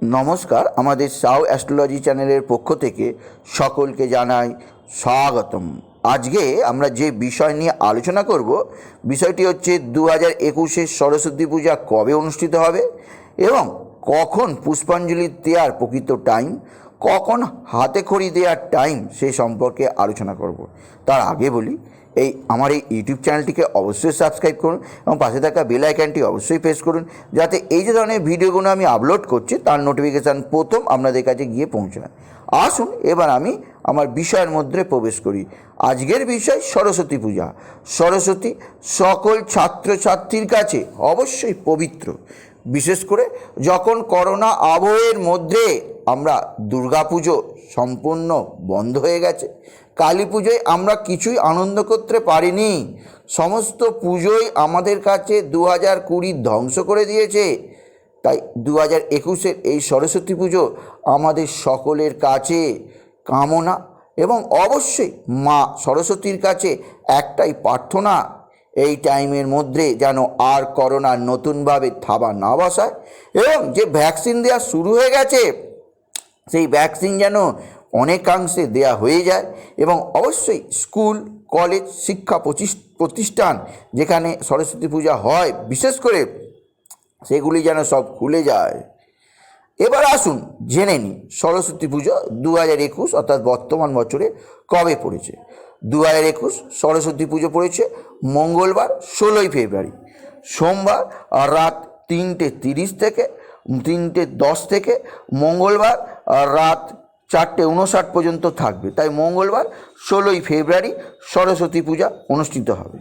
নমস্কার, আমাদের সাউ অ্যাস্ট্রোলজি চ্যানেলের পক্ষ থেকে সকলকে জানাই স্বাগতম। আজকে আমরা যে বিষয় নিয়ে আলোচনা করব, বিষয়টি হচ্ছে 2021-এর সরস্বতী পূজা কবে অনুষ্ঠিত হবে এবং কখন পুষ্পাঞ্জলি দেওয়ার প্রকৃত টাইম, কখন হাতে খড়ি দেওয়ার টাইম, সেই সম্পর্কে আলোচনা করব। তার আগে বলি, আমার এই ইউটিউব চ্যানেলটিকে অবশ্যই সাবস্ক্রাইব করুন এবং পাশে থাকা বেল আইকনটি অবশ্যই প্রেস করুন, যাতে এই যে ধরনের ভিডিওগুলো আমি আপলোড করছি তার নোটিফিকেশান প্রথম আপনাদের কাছে গিয়ে পৌঁছায়। আসুন এবার আমি আমার বিষয়ের মধ্যে প্রবেশ করি। আজকের বিষয় সরস্বতী পূজা। সরস্বতী সকল ছাত্রছাত্রীর কাছে অবশ্যই পবিত্র। বিশেষ করে যখন করোনা আবহের মধ্যে আমরা দুর্গাপুজো সম্পূর্ণ বন্ধ হয়ে গেছে, কালী পুজোয় আমরা কিছুই আনন্দ করতে পারিনি, সমস্ত পুজোই আমাদের কাছে 2020 ধ্বংস করে দিয়েছে। তাই 2021-এর এই সরস্বতী পুজো আমাদের সকলের কাছে কামনা এবং অবশ্যই মা সরস্বতীর কাছে একটাই প্রার্থনা, এই টাইমের মধ্যে যেন আর করোনা নতুনভাবে থাবা না বসায় এবং যে ভ্যাকসিন দেওয়া শুরু হয়ে গেছে সেই ভ্যাকসিন যেন অনেকাংশে দেয়া হয়ে যায় এবং অবশ্যই স্কুল কলেজ শিক্ষা প্রতিষ্ঠান যেখানে সরস্বতী পূজা হয় বিশেষ করে সেগুলি যেন সব খুলে যায়। এবার আসুন জেনে নিই সরস্বতী পুজো 2021 অর্থাৎ বর্তমান বছরে কবে পড়েছে। 2021 সরস্বতী পুজো পড়েছে মঙ্গলবার 16ই ফেব্রুয়ারি, সোমবার রাত 3:30 থেকে 3:10 থেকে মঙ্গলবার রাত 4:59 পর্যন্ত থাকবে। তাই মঙ্গলবার 16ই ফেব্রুয়ারি সরস্বতী পূজা অনুষ্ঠিত হবে।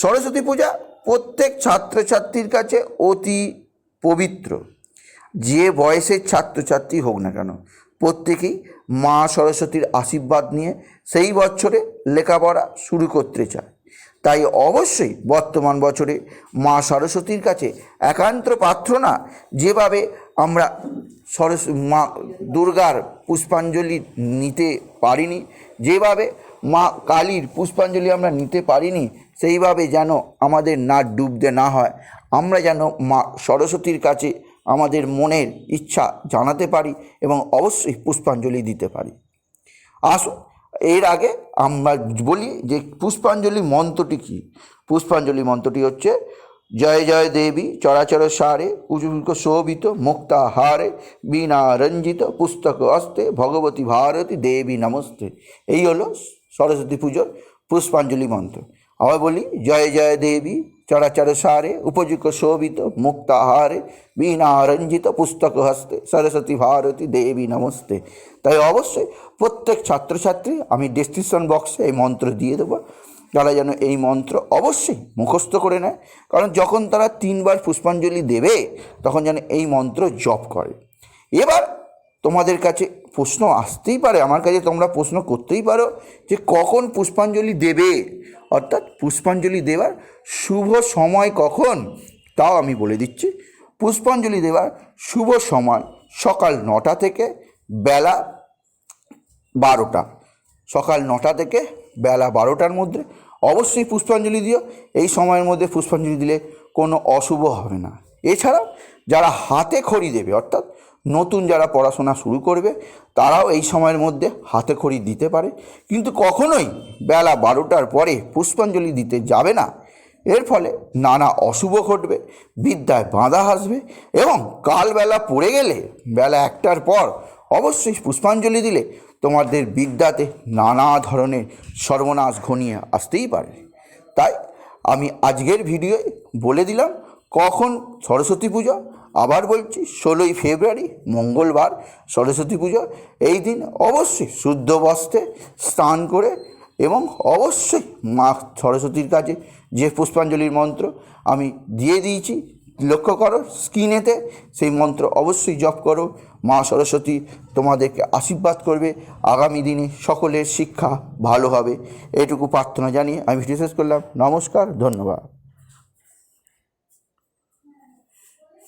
সরস্বতী পূজা প্রত্যেক ছাত্রছাত্রীর কাছে অতি পবিত্র। যে বয়সের ছাত্রছাত্রী হোক না কেন, প্রত্যেকেই মা সরস্বতীর আশীর্বাদ নিয়ে সেই বছরে লেখাপড়া শুরু করতে চায়। তাই অবশ্যই বর্তমান বছরে মা সরস্বতীর কাছে একান্ত প্রার্থনা, যেভাবে আমরা মা দুর্গার পুষ্পাঞ্জলি নিতে পারিনি, যেভাবে মা কালীর পুষ্পাঞ্জলি আমরা নিতে পারিনি, সেইভাবে যেন আমাদের না ডুবতে না হয়, আমরা যেন মা সরস্বতীর কাছে আমাদের মনের ইচ্ছা জানাতে পারি এবং অবশ্যই পুষ্পাঞ্জলি দিতে পারি। আসুন এর আগে আমরা বলি যে পুষ্পাঞ্জলি মন্ত্রটি কী। পুষ্পাঞ্জলি মন্ত্রটি হচ্ছে জয় জয় দেবী চরাচর সারে কুজুক শোভিত মুক্তা হারে বীণা রঞ্জিত পুস্তক হস্তে ভগবতী ভারতী দেবী নমস্তে। এই হলো সরস্বতী পুজোর পুষ্পাঞ্জলি মন্ত্র। আবার বলি, জয় জয় দেবী চরাচর সারে উপযুক্ত শোভিত মুক্তাহারে বীণা রঞ্জিত পুস্তক হস্তে সরস্বতী ভারতী দেবী নমস্তে। তাই অবশ্যই প্রত্যেক ছাত্রছাত্রী, আমি ডেসক্রিপশন বক্সে এই মন্ত্র দিয়ে দেবো, তারা যেন এই মন্ত্র অবশ্যই মুখস্থ করে নেয়, কারণ যখন তারা 3 বার পুষ্পাঞ্জলি দেবে তখন যেন এই মন্ত্র জপ করে। এবার তোমাদের কাছে প্রশ্ন আসতেই পারে, আমার কাছে তোমরা প্রশ্ন করতেই পারো যে কখন পুষ্পাঞ্জলি দেবে, অর্থাৎ পুষ্পাঞ্জলি দেওয়ার শুভ সময় কখন, তাও আমি বলে দিচ্ছি। পুষ্পাঞ্জলি দেওয়ার শুভ সময় সকাল 9টা থেকে বেলা 12টা। সকাল 9টা থেকে বেলা 12টার মধ্যে অবশ্যই পুষ্পাঞ্জলি দিও। এই সময়ের মধ্যে পুষ্পাঞ্জলি দিলে কোনো অশুভ হবে না। এছাড়াও যারা হাতে খড়ি দেবে, অর্থাৎ নতুন যারা পড়াশোনা শুরু করবে, তারাও এই সময়ের মধ্যে হাতে খড়ি দিতে পারে, কিন্তু কখনোই বেলা 12টার পরে পুষ্পাঞ্জলি দিতে যাবে না। এর ফলে নানা অশুভ ঘটবে, বিদ্যায় বাধা আসবে এবং কালবেলা পড়ে গেলে বেলা 1টার পর অবশ্যই পুষ্পাঞ্জলি দিলে তোমাদের বিদ্যাতে নানা ধরনের সর্বনাশ ঘনিয়ে আসতেই পারে। তাই আমি আজকের ভিডিওয়ে বলে দিলাম কখন সরস্বতী পুজো। আবার বলছি, 16ই ফেব্রুয়ারি মঙ্গলবার সরস্বতী পুজো। এই দিন অবশ্যই শুদ্ধ বস্ত্রে স্নান করে এবং অবশ্যই মা সরস্বতীর কাছে যে পুষ্পাঞ্জলির মন্ত্র আমি দিয়ে দিয়েছি, লক্ষ্য করো স্ক্রিনেতে, সেই মন্ত্র অবশ্যই জপ করো। মা সরস্বতী তোমাদেরকে আশীর্বাদ করবে, আগামী দিনে সকলের শিক্ষা ভালো হবে, এটুকু প্রার্থনা জানিয়ে আমি ভিডিও শেষ করলাম। নমস্কার, ধন্যবাদ।